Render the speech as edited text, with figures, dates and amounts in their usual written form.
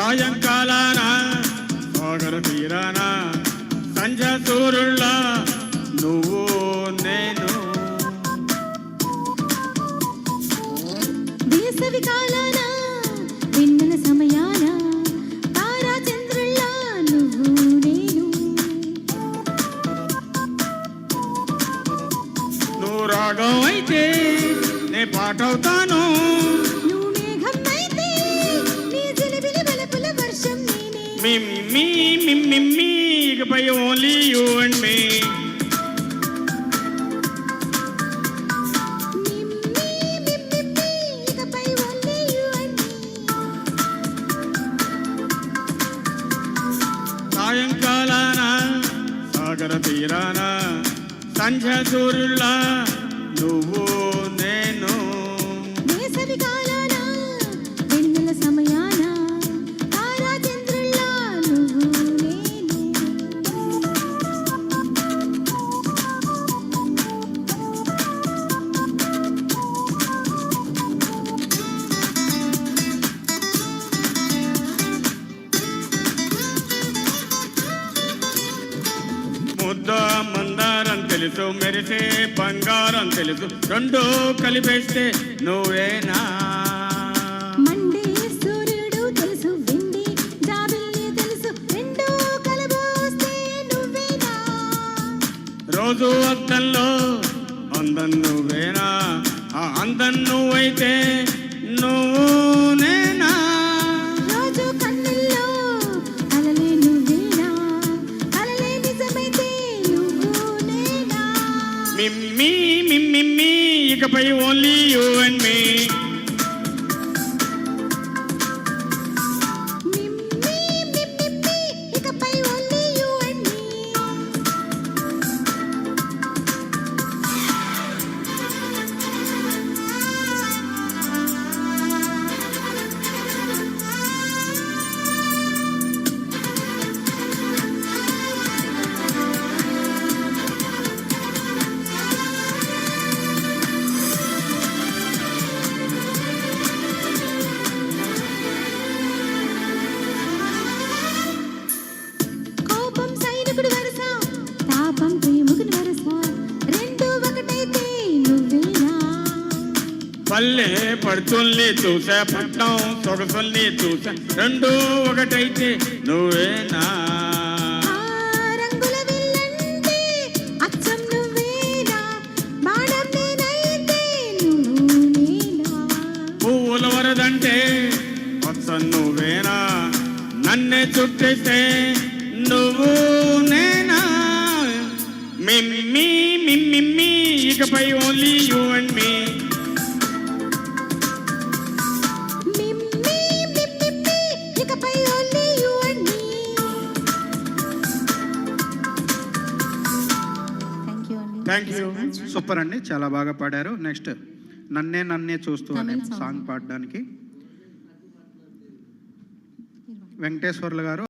సాయంకాలాన సాగర తీరాన సంధ్య సూర్యుళ్ళ నువ్వు నేను వేసవి కాలాన వెన్నెల సమయాన తారా చంద్రుళ్ళ నువ్వు నేను నువ్వు రాగం అయితే నే పాటవుతాను నువ్వు మేఘం అయితే నీ జిలిబిలి బలపుల వర్షం నేనే మిమ్మి ఇకపై ఓన్లీ యూ అండ్ మీ ఇకపై ఓన్లీ యు అండ్ సాయంకాలాన సాగర తీరాన సంధ్య సూర్యుళ్ళ నువ్వు నేను వేసవి కాలాన వెన్నెల సమయాన తారా చంద్రుళ్ళ నువ్వు నేను ముద్ద మందారం తెలుసు మెరిసే బంగారం తెలుసు రెండు కలిపేస్తే నువ్వేనా మండే సూర్యుడు తెలుసు వెండి జాబిల్లి తెలుసు రెండు కలబోస్తే నువ్వేనా రోజు అద్దంలో అందం నువ్వేనా ఆ అందం నువ్వైతే నువ్వు నేనా రోజు కన్నుల్లో అలలే నువ్వేనా అలలే నిజమైతే నువ్వు నేనా మిమ్మి ఇకపై ఓన్లీ యూ అండ్ మీ ఇకపై ఓన్లీ యు అండ్ మీ కోపం సైనికుడి వరస తాపం ప్రేమికుని వరస రెండు ఒకటైతే నువ్వేనా పల్లె పడుతుల్ని చూసా పట్నం సొగసుల్ని చూసా రెండు ఒకటైతే నువ్వేనా ఆ రంగుల విల్లంటే అచ్చం నువ్వేనా బాణం నేనైతే నువ్వు నేనా పువ్వుల వరదంటే మొత్తం నువ్వేనా నన్నే చుట్టేస్తే నువ్వు నేనా మిమ్మి ఇకపై ఓన్లీ యూ అండ్ మీ ఇకపై only you and me thank you super అండి, చాలా బాగా పాడారు. నెక్స్ట్ నన్నే చూస్తూ అనే తమిళ సాంగ్. సాంగ్ పాడడానికి వెంకటేశ్వర్లు గారు